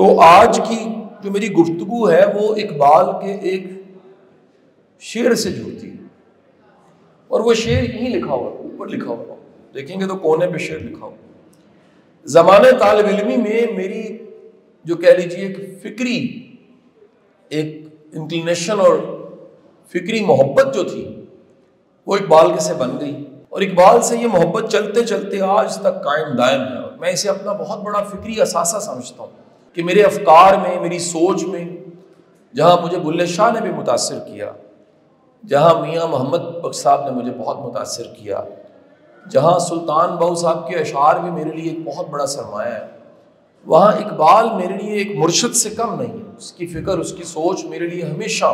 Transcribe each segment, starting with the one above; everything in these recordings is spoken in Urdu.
تو آج کی جو میری گفتگو ہے وہ اقبال کے ایک شعر سے جڑتی ہے، اور وہ شعر یہیں لکھا ہوا، اوپر لکھا ہوا، دیکھیں گے تو کونے پہ شعر لکھا ہوا۔ زمانے طالب علمی میں میری جو کہہ لیجیے ایک فکری ایک انکلینیشن اور فکری محبت جو تھی وہ اقبال کے سے بن گئی، اور اقبال سے یہ محبت چلتے چلتے آج تک قائم دائم ہے، اور میں اسے اپنا بہت بڑا فکری اثاثہ سمجھتا ہوں کہ میرے افکار میں، میری سوچ میں جہاں مجھے بلے شاہ نے بھی متاثر کیا، جہاں میاں محمد بخش صاحب نے مجھے بہت متاثر کیا، جہاں سلطان بہو صاحب کے اشعار بھی میرے لیے ایک بہت بڑا سرمایہ ہے، وہاں اقبال میرے لیے ایک مرشد سے کم نہیں ہے۔ اس کی فکر، اس کی سوچ میرے لیے ہمیشہ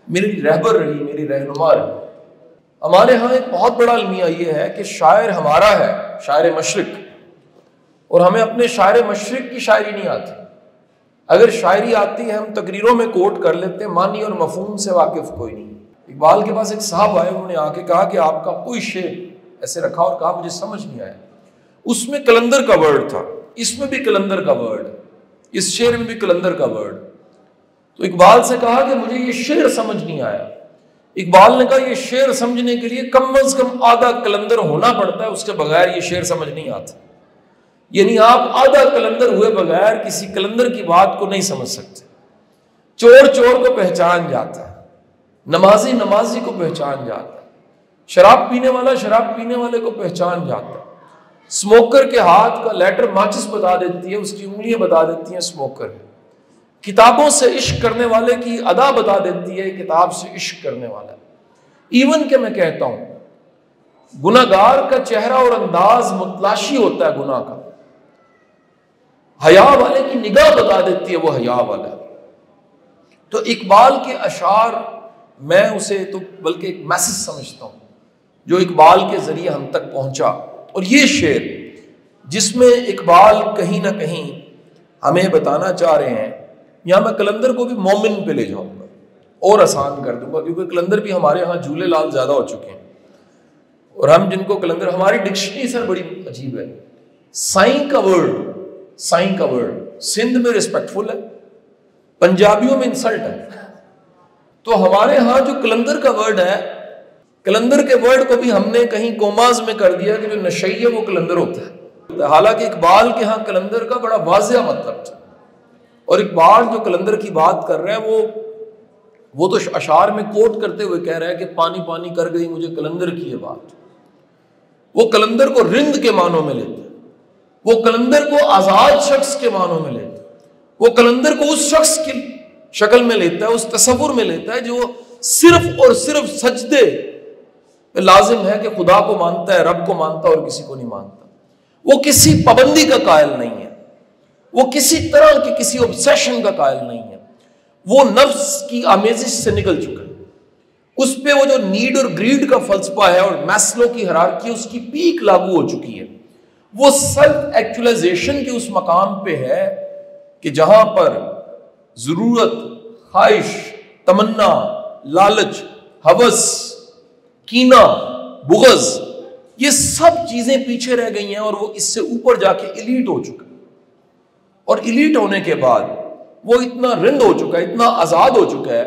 میری رہبر رہی، میری رہنما رہی۔ ہمارے ہاں ایک بہت بڑا المیہ یہ ہے کہ شاعر ہمارا ہے، شاعر مشرق، اور ہمیں اپنے شاعر مشرق کی شاعری نہیں آتی۔ اگر شاعری آتی ہے ہم تقریروں میں کوٹ کر لیتے، معنی اور مفہوم سے واقف کوئی نہیں۔ اقبال کے پاس ایک صاحب آئے، انہوں نے آ کے کہا کہ آپ کا کوئی شعر ایسے رکھا، اور کہا مجھے سمجھ نہیں آیا۔ اس میں کلندر کا ورڈ تھا، اس میں بھی کلندر کا ورڈ، اس شعر میں بھی کلندر کا ورڈ۔ تو اقبال سے کہا کہ مجھے یہ شعر سمجھ نہیں آیا۔ اقبال نے کہا یہ شعر سمجھنے کے لیے کم از کم آدھا کلندر ہونا پڑتا ہے، اس کے بغیر یہ شعر سمجھ نہیں آتا۔ یعنی آپ آدھا کلندر ہوئے بغیر کسی کلندر کی بات کو نہیں سمجھ سکتے۔ چور چور کو پہچان جاتا ہے، نمازی نمازی کو پہچان جاتا ہے، شراب پینے والا شراب پینے والے کو پہچان جاتا ہے، اسموکر کے ہاتھ کا لیٹر ماچس بتا دیتی ہے، اس کی انگلیاں بتا دیتی ہیں اسموکر، کتابوں سے عشق کرنے والے کی ادا بتا دیتی ہے کتاب سے عشق کرنے والا۔ ایون کہ میں کہتا ہوں گناہ گار کا چہرہ اور انداز متلاشی ہوتا ہے گناہ کا، حیا والے کی نگاہ بتا دیتی ہے وہ حیا والا۔ تو اقبال کے اشعار میں اسے تو بلکہ ایک میسج سمجھتا ہوں جو اقبال کے ذریعے ہم تک پہنچا، اور یہ شعر جس میں اقبال کہیں نہ کہیں ہمیں بتانا چاہ رہے ہیں، یہاں میں کلندر کو بھی مومن پہ لے جاؤں گا اور آسان کر دوں گا، کیونکہ کلندر بھی ہمارے ہاں جھولے لال زیادہ ہو چکے ہیں، اور ہم جن کو کلندر، ہماری ڈکشنری سر بڑی عجیب ہے۔ سائیں کا ورڈ سندھ میں ریسپیکٹفل ہے، پنجابیوں میں انسلٹ ہے۔ تو ہمارے ہاں جو کلندر کا ورڈ ہے، کلندر کے ورڈ کو بھی ہم نے کہیں کوماز میں کر دیا کہ جو نشئی ہے وہ کلندر ہوتا ہے، حالانکہ اقبال کے ہاں کلندر کا بڑا واضح مطلب تھا۔ اور اقبال جو کلندر کی بات کر رہے ہیں وہ تو اشعار میں کوٹ کرتے ہوئے کہہ رہا ہے کہ پانی پانی کر گئی مجھے کلندر کی یہ بات۔ وہ کلندر کو رند کے معنوں میں لیتے، وہ کلندر کو آزاد شخص کے معنوں میں لیتا ہے، وہ کلندر کو اس شخص کی شکل میں لیتا ہے، اس تصور میں لیتا ہے جو صرف اور صرف سجدے پہ لازم ہے کہ خدا کو مانتا ہے، رب کو مانتا ہے اور کسی کو نہیں مانتا۔ وہ کسی پابندی کا قائل نہیں ہے، وہ کسی طرح کی کسی obsession کا قائل نہیں ہے، وہ نفس کی آمیزش سے نکل چکا ہے۔ اس پہ وہ جو نیڈ اور گریڈ کا فلسفہ ہے اور میسلو کی ہیرارکی اس کی پیک لاگو ہو چکی ہے۔ وہ سیلف ایکچولائزیشن کے اس مقام پہ ہے کہ جہاں پر ضرورت، خواہش، تمنا، لالچ، ہوس، کینہ، بغض، یہ سب چیزیں پیچھے رہ گئی ہیں، اور وہ اس سے اوپر جا کے ایلیٹ ہو چکا ہے۔ اور ایلیٹ ہونے کے بعد وہ اتنا رند ہو چکا ہے، اتنا آزاد ہو چکا ہے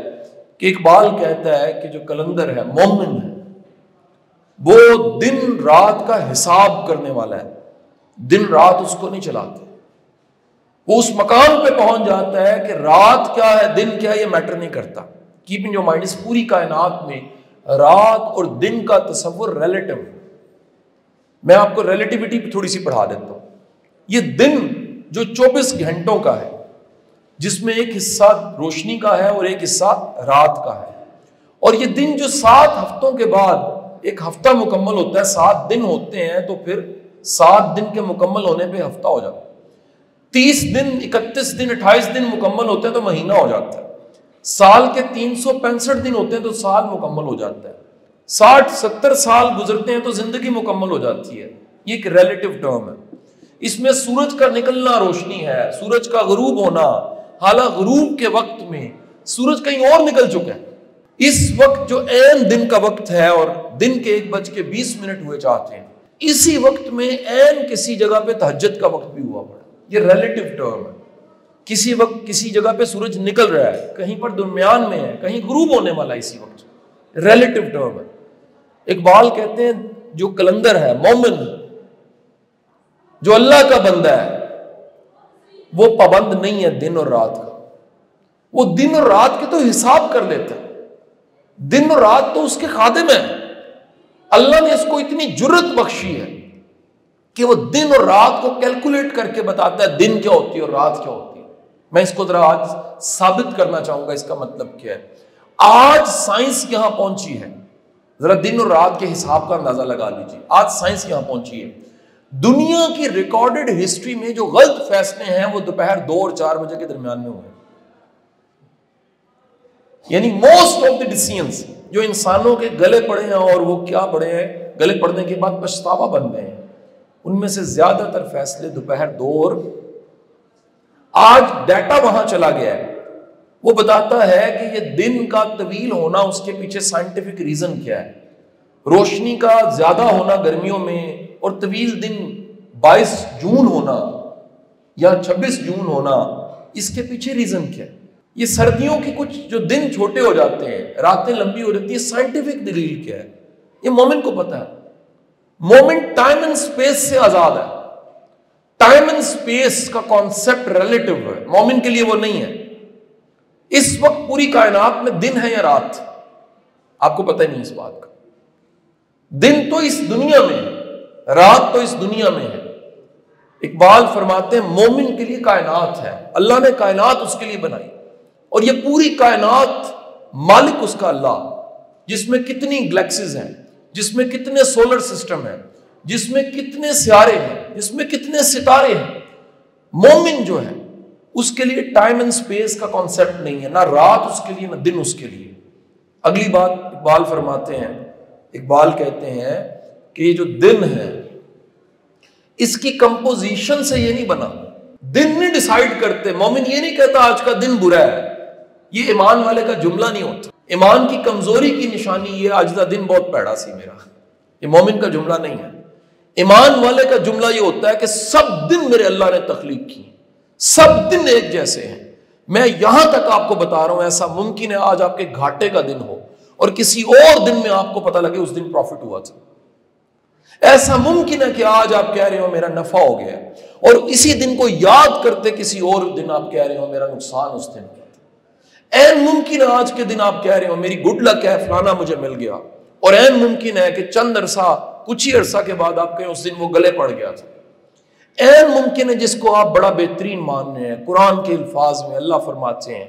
کہ اقبال کہتا ہے کہ جو کلندر ہے، مومن ہے، وہ دن رات کا حساب کرنے والا ہے، دن رات اس کو نہیں چلاتے۔ وہ اس مقام پہ پہنچ جاتا ہے کہ رات کیا ہے دن کیا ہے یہ میٹر نہیں کرتا۔ کیپ ان یور مائنڈ، اس پوری کائنات میں رات اور دن کا تصور ریلیٹو ہے۔ میں آپ کو ریلیٹیوٹی پہ تھوڑی سی پڑھا دیتا ہوں۔ یہ دن جو 24 گھنٹوں کا ہے، جس میں ایک حصہ روشنی کا ہے اور ایک حصہ رات کا ہے، اور یہ دن جو 7 ہفتوں کے بعد ایک ہفتہ مکمل ہوتا ہے، 7 دن ہوتے ہیں، تو پھر 7 دن کے مکمل ہونے پہ ہفتہ ہو جاتا ہے، 30 دن، 31 دن، 28 دن مکمل ہوتے ہیں تو مہینہ ہو جاتا ہے، سال کے 365 دن ہوتے ہیں تو سال مکمل ہو جاتا ہے، 60-70 سال گزرتے ہیں تو زندگی مکمل ہو جاتی ہے۔ یہ ایک ریلیٹو ٹرم ہے۔ اس میں سورج کا نکلنا روشنی ہے، سورج کا غروب ہونا، حالانکہ غروب کے وقت میں سورج کہیں اور نکل چکا ہے۔ اس وقت جو عین دن کا وقت ہے، اور دن کے 1:20 ہوئے چاہتے ہیں، اسی وقت میں عین کسی جگہ پہ تہجد کا وقت بھی ہوا پڑا۔ یہ ریلیٹو ٹرم ہے۔ کسی وقت کسی جگہ پہ سورج نکل رہا ہے، کہیں پر درمیان میں ہے، کہیں غروب ہونے والا ہے اسی وقت، ریلیٹو ٹرم ہے۔ اقبال کہتے ہیں جو کلندر ہے، مومن جو اللہ کا بندہ ہے، وہ پابند نہیں ہے دن اور رات کا، وہ دن اور رات کے تو حساب کر لیتا ہے، دن اور رات تو اس کے خادم ہیں۔ اللہ نے اس کو اتنی جرت بخشی ہے کہ وہ دن اور رات کو کیلکولیٹ کر کے بتاتا ہے دن کیا ہوتی ہے اور رات کیا ہوتی ہے۔ میں اس کو ذرا آج ثابت کرنا چاہوں گا اس کا مطلب کیا ہے۔ آج سائنس یہاں پہنچی ہے، ذرا دن اور رات کے حساب کا اندازہ لگا لیجیے، آج سائنس یہاں پہنچی ہے۔ دنیا کی ریکارڈڈ ہسٹری میں جو غلط فیصلے ہیں وہ دوپہر 2 اور 4 بجے کے درمیان میں ہوئے، یعنی موسٹ آف دی ڈیسیژنز جو انسانوں کے گلے پڑے ہیں، اور وہ کیا پڑے ہیں، گلے پڑنے کے بعد پچھتاوا بن گئے ہیں، ان میں سے زیادہ تر فیصلے دوپہر 2 اور آج ڈیٹا وہاں چلا گیا ہے، وہ بتاتا ہے کہ یہ دن کا طویل ہونا اس کے پیچھے سائنٹیفک ریزن کیا ہے، روشنی کا زیادہ ہونا گرمیوں میں اور طویل دن 22 جون ہونا یا 26 جون ہونا، اس کے پیچھے ریزن کیا ہے؟ یہ سردیوں کی کچھ جو دن چھوٹے ہو جاتے ہیں، راتیں لمبی ہو جاتی ہیں، سائنٹیفک دلیل کیا ہے؟ یہ مومن کو پتا ہے۔ مومن ٹائم اینڈ سپیس سے آزاد ہے، ٹائم اینڈ سپیس کا کانسیپٹ ریلیٹو ہے، مومن کے لیے وہ نہیں ہے۔ اس وقت پوری کائنات میں دن ہے یا رات، آپ کو پتہ ہی نہیں اس بات کا۔ دن تو اس دنیا میں ہے، رات تو اس دنیا میں ہے۔ اقبال فرماتے ہیں مومن کے لیے کائنات ہے، اللہ نے کائنات اس کے لیے بنائی، اور یہ پوری کائنات مالک اس کا اللہ، جس میں کتنی گلیکسیز ہیں، جس میں کتنے سولر سسٹم ہیں، جس میں کتنے سیارے ہیں، جس میں کتنے ستارے ہیں۔ مومن جو ہے اس کے لیے ٹائم اینڈ سپیس کا کانسیپٹ نہیں ہے، نہ رات اس کے لیے نہ دن اس کے لیے۔ اگلی بات اقبال فرماتے ہیں، اقبال کہتے ہیں کہ یہ جو دن ہے اس کی کمپوزیشن سے یہ نہیں بنا، دن نہیں ڈیسائیڈ کرتے۔ مومن یہ نہیں کہتا آج کا دن برا ہے، یہ ایمان والے کا جملہ نہیں ہوتا۔ ایمان کی کمزوری کی نشانی یہ آج کا دن بہت پیڑا سی میرا، یہ مومن کا جملہ نہیں ہے۔ ایمان والے کا جملہ یہ ہوتا ہے کہ سب دن میرے اللہ نے تخلیق کی، سب دن ایک جیسے ہیں۔ میں یہاں تک آپ کو بتا رہا ہوں ایسا ممکن ہے آج آپ کے گھاٹے کا دن ہو اور کسی اور دن میں آپ کو پتہ لگے اس دن پروفٹ ہوا تھا۔ ایسا ممکن ہے کہ آج آپ کہہ رہے ہو میرا نفع ہو گیا ہے، اور اسی دن کو یاد کرتے کسی اور دن آپ کہہ رہے ہو میرا نقصان اس دن ہوا تھا۔ این ممکن ہے آج کے دن آپ کہہ رہے ہو میری گڈ لک ہے، فلانا مجھے مل گیا، اور این ممکن ہے کہ چند عرصہ، کچھ ہی عرصہ کے بعد آپ کہیں اس دن وہ گلے پڑ گیا تھا۔ این ممکن ہے جس کو آپ بڑا بہترین مان رہے ہیں، قرآن کے الفاظ میں اللہ فرماتے ہیں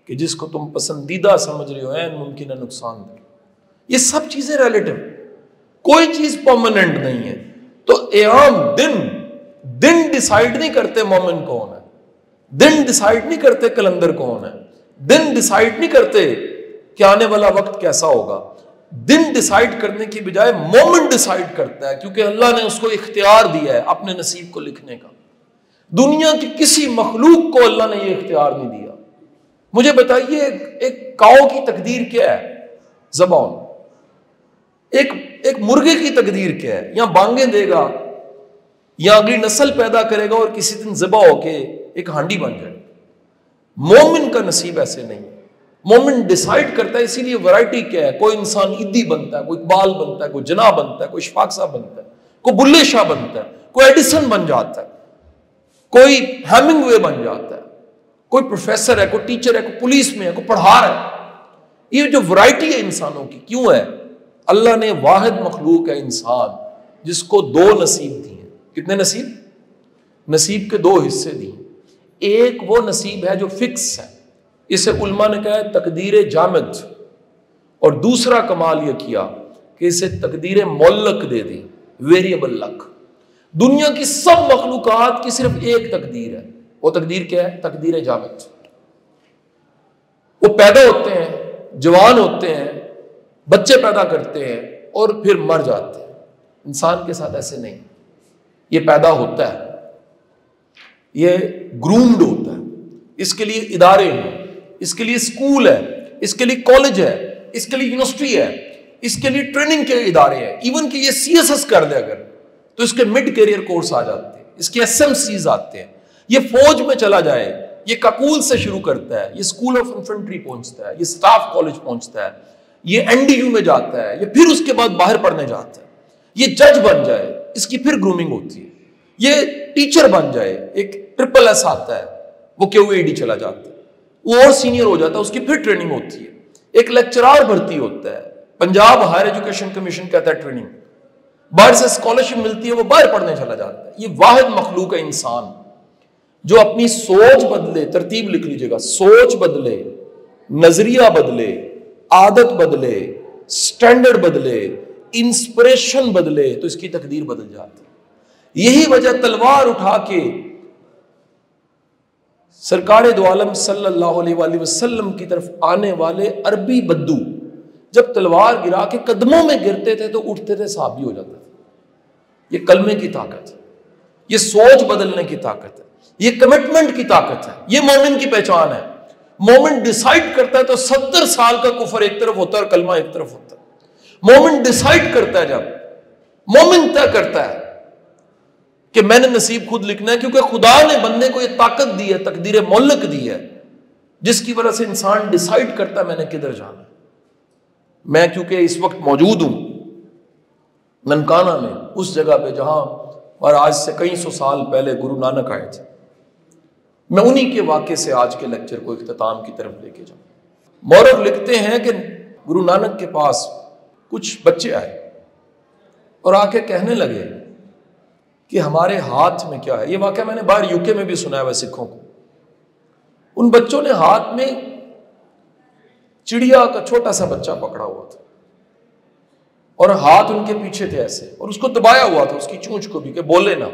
کہ جس کو تم پسندیدہ سمجھ رہے ہو این ممکن ہے نقصان دہ۔ یہ سب چیزیں ریلیٹو، کوئی چیز پرماننٹ نہیں ہے۔ تو ایام دن ڈیسائیڈ نہیں کرتے مومن کون ہے، دن ڈیسائیڈ نہیں کرتے کلندر کون ہے، دن ڈیسائیڈ نہیں کرتے کہ آنے والا وقت کیسا ہوگا۔ دن ڈیسائیڈ کرنے کی بجائے مومن ڈیسائیڈ کرتا ہے، کیونکہ اللہ نے اس کو اختیار دیا ہے اپنے نصیب کو لکھنے کا۔ دنیا کی کسی مخلوق کو اللہ نے یہ اختیار نہیں دیا۔ مجھے بتائیے ایک کاؤ کی تقدیر کیا ہے؟ زبان۔ ایک مرغے کی تقدیر کیا ہے؟ یا بانگیں دے گا یا اگلی نسل پیدا کرے گا اور کسی دن ذبح ہو کے ایک ہانڈی بن جائے۔ مومن کا نصیب ایسے نہیں، مومن ڈیسائیڈ کرتا ہے۔ اسی لیے ورائٹی کیا ہے، کوئی انسان عیدی بنتا ہے، کوئی اقبال بنتا ہے، کوئی جناح بنتا ہے، کوئی اشفاق صاحب بنتا ہے، کوئی بلے شاہ بنتا ہے، کوئی ایڈیسن بن جاتا ہے، کوئی ہیمنگ وے بن جاتا ہے، کوئی پروفیسر ہے، کوئی ٹیچر ہے، کوئی پولیس میں ہے، کوئی پڑھا رہا ہے۔ یہ جو ورائٹی ہے انسانوں کی کیوں ہے؟ اللہ نے واحد مخلوق ہے انسان جس کو 2 نصیب دی ہیں۔ کتنے نصیب؟ نصیب کے 2 حصے دی ہیں۔ ایک وہ نصیب ہے جو فکس ہے، اسے علماء نے کہا ہے تقدیر جامد، اور دوسرا کمال یہ کیا کہ اسے تقدیر معلق دے دی، ویریبل لک۔ دنیا کی سب مخلوقات کی صرف ایک تقدیر ہے، وہ تقدیر کیا ہے؟ تقدیر جامد۔ وہ پیدا ہوتے ہیں، جوان ہوتے ہیں، بچے پیدا کرتے ہیں اور پھر مر جاتے ہیں۔ انسان کے ساتھ ایسے نہیں، یہ پیدا ہوتا ہے، یہ گرومڈ ہوتا ہے، اس کے لیے ادارے ہیں، اس کے لیے اسکول ہے، اس کے لیے کالج ہے، اس کے لیے یونیورسٹی ہے، اس کے لیے ٹریننگ کے ادارے ہیں۔ ایون کہ یہ سی ایس ایس کر دے اگر تو اس کے مڈ کیریئر کورس آ جاتے ہیں، اس کے ایس ایم سیز آتے ہیں۔ یہ فوج میں چلا جائے یہ کاکول سے شروع کرتا ہے، یہ اسکول آف انفنٹری پہنچتا ہے، یہ اسٹاف کالج پہنچتا ہے، یہ NDU میں جاتا ہے، یہ پھر اس کے بعد باہر پڑھنے جاتا ہے، یہ جج بن جائے اس کی پھر گرومنگ ہوتی ہے، یہ ٹیچر بن جائے ایک SSS آتا ہے، وہ QAD چلا جاتا ہے، وہ اور سینئر ہو جاتا ہے، اس کی پھر ٹریننگ ہوتی ہے، ایک لیکچرار بھرتی ہوتا ہے، پنجاب ہائر ایجوکیشن کمیشن کہتا ہے ٹریننگ، باہر سے اسکالرشپ ملتی ہے، وہ باہر پڑھنے چلا جاتا ہے۔ یہ واحد مخلوق ہے انسان جو اپنی سوچ بدلے، ترتیب لکھ لیجئے گا، سوچ بدلے، نظریہ بدلے، عادت بدلے، سٹینڈرڈ بدلے، انسپریشن بدلے تو اس کی تقدیر بدل جاتی ہے۔ یہی وجہ تلوار اٹھا کے سرکار دو عالم صلی اللہ علیہ وآلہ وسلم کی طرف آنے والے عربی بدو جب تلوار گرا کے قدموں میں گرتے تھے تو اٹھتے تھے، صحابی ہو جاتے تھے۔ یہ کلمے کی طاقت ہے، یہ سوچ بدلنے کی طاقت ہے، یہ کمٹمنٹ کی طاقت ہے، یہ مومن کی پہچان ہے۔ مومن ڈیسائیڈ کرتا ہے تو 70 سال کا کفر ایک طرف ہوتا ہے اور کلمہ ایک طرف ہوتا ہے۔ مومن ڈیسائیڈ کرتا ہے، جب مومن طے کرتا ہے کہ میں نے نصیب خود لکھنا ہے، کیونکہ خدا نے بندے کو یہ طاقت دی ہے، تقدیر مولک دی ہے، جس کی وجہ سے انسان ڈیسائیڈ کرتا ہے میں نے کدھر جانا ہے۔ میں کیونکہ اس وقت موجود ہوں ننکانہ میں، اس جگہ پہ جہاں اور آج سے کئی سو سال پہلے گرو نانک آئے تھے، میں انہی کے واقعے سے آج کے لیکچر کو اختتام کی طرف لے کے جاؤں۔ مورخ لکھتے ہیں کہ گرو نانک کے پاس کچھ بچے آئے اور آ کے کہنے لگے کہ ہمارے ہاتھ میں کیا ہے۔ یہ واقعہ میں نے باہر UK میں بھی سنا ہے سکھوں کو۔ ان بچوں نے ہاتھ میں چڑیا کا چھوٹا سا بچہ پکڑا ہوا تھا اور ہاتھ ان کے پیچھے تھے ایسے، اور اس کو دبایا ہوا تھا، اس کی چونچ کو بھی، کہ بولے نہ۔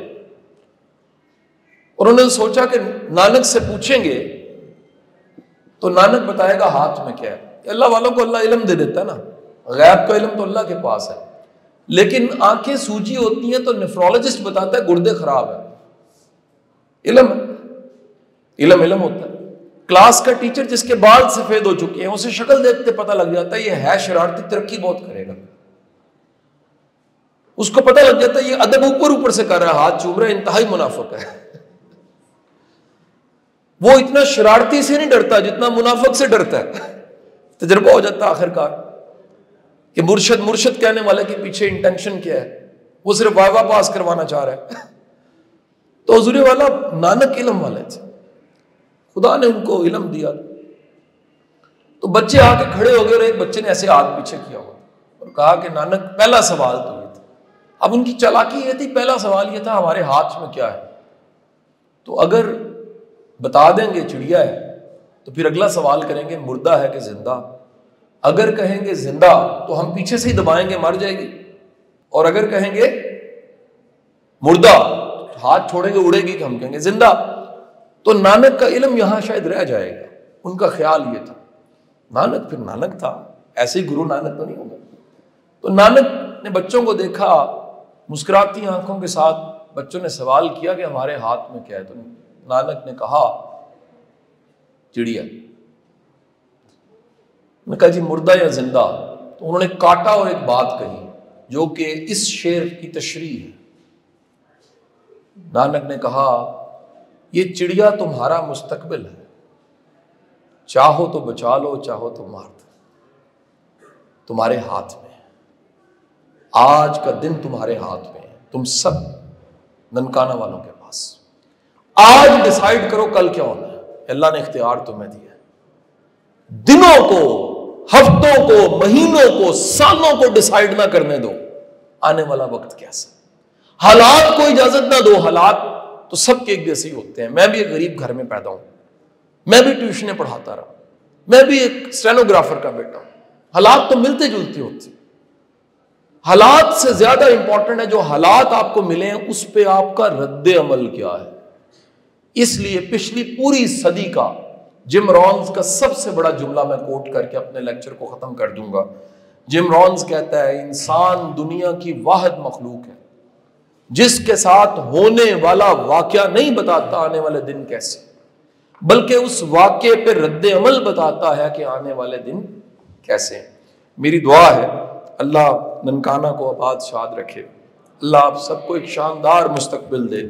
اور انہوں نے سوچا کہ نانک سے پوچھیں گے تو نانک بتائے گا ہاتھ میں کیا ہے۔ اللہ والوں کو اللہ علم دے دیتا ہے نا، غیب کا علم تو اللہ کے پاس ہے، لیکن آنکھیں سوجی ہوتی ہیں تو نیفرولوجسٹ بتاتا ہے گردے خراب ہے۔ علم ہوتا ہے۔ کلاس کا ٹیچر جس کے بال سفید ہو چکے ہیں، اسے شکل دیکھتے پتہ لگ جاتا ہے یہ ہے شرارتی، ترقی بہت کرے گا۔ اس کو پتہ لگ جاتا ہے یہ ادب اوپر سے کر رہا ہے، ہاتھ چوم رہا ہے، انتہائی منافق ہے۔ وہ اتنا شرارتی سے نہیں ڈرتا جتنا منافق سے ڈرتا ہے۔ تجربہ ہو جاتا ہے آخر کار کہ مرشد کہنے والے کے پیچھے انٹینشن کیا ہے، وہ صرف واہ پاس کروانا چاہ رہا ہے۔ تو حضور والا نانک علم والے تھے، خدا نے ان کو علم دیا۔ تو بچے آ کے کھڑے ہو گئے اور ایک بچے نے ایسے ہاتھ پیچھے کیا ہوا اور کہا کہ نانک پہلا سوال تو یہ تھا۔ اب ان کی چالاکی یہ تھی، پہلا سوال یہ تھا ہمارے ہاتھ میں کیا ہے، تو اگر بتا دیں گے چڑیا ہے تو پھر اگلا سوال کریں گے مردہ ہے کہ زندہ۔ اگر کہیں گے زندہ تو ہم پیچھے سے ہی دبائیں گے، مر جائے گی، اور اگر کہیں گے مردہ ہاتھ چھوڑیں گے اڑے گی، کہ ہم کہیں گے زندہ۔ تو نانک کا علم یہاں شاید رہ جائے گا، ان کا خیال یہ تھا۔ نانک پھر نانک تھا، ایسے ہی گرو نانک تو نہیں ہوگا۔ تو نانک نے بچوں کو دیکھا، مسکراتی آنکھوں کے ساتھ بچوں نے سوال کیا کہ ہمارے ہاتھ میں کیا ہے، تو نانک نے کہا چڑیا۔ میں کہا جی مردہ یا زندہ؟ تو انہوں نے کاٹا اور ایک بات کہی جو کہ اس شعر کی تشریح ہے۔ نانک نے کہا یہ چڑیا تمہارا مستقبل ہے، چاہو تو بچا لو، چاہو تو مار دو، تمہارے ہاتھ میں ہے، آج کا دن تمہارے ہاتھ میں ہے، تم سب ننکانہ والوں کے پاس آج ڈیسائیڈ کرو کل کیا ہونا ہے۔ اللہ نے اختیار تمہیں دیا ہے، دنوں کو، ہفتوں کو، مہینوں کو، سالوں کو ڈیسائیڈ نہ کرنے دو آنے والا وقت کیسا۔ حالات کو اجازت نہ دو، حالات تو سب کے ایک جیسے ہی ہوتے ہیں۔ میں بھی ایک غریب گھر میں پیدا ہوں، میں بھی ٹیوشنیں پڑھاتا رہا، میں بھی ایک اسٹینوگرافر کا بیٹا ہوں، حالات تو ملتے جلتے ہوتے ہیں۔ حالات سے زیادہ امپورٹنٹ ہے جو حالات آپ کو ملے ہیں اس پہ آپ کا رد عمل کیا ہے۔ اس لیے پچھلی پوری صدی کا جم رونز کا سب سے بڑا جملہ میں کوٹ کر کے اپنے لیکچر کو ختم کر دوں گا۔ جم رونز کہتا ہے انسان دنیا کی واحد مخلوق ہے جس کے ساتھ ہونے والا واقعہ نہیں بتاتا آنے والے دن کیسے، بلکہ اس واقعے پہ رد عمل بتاتا ہے کہ آنے والے دن کیسے۔ میری دعا ہے اللہ ننکانہ کو آباد شاد رکھے، اللہ آپ سب کو ایک شاندار مستقبل دے۔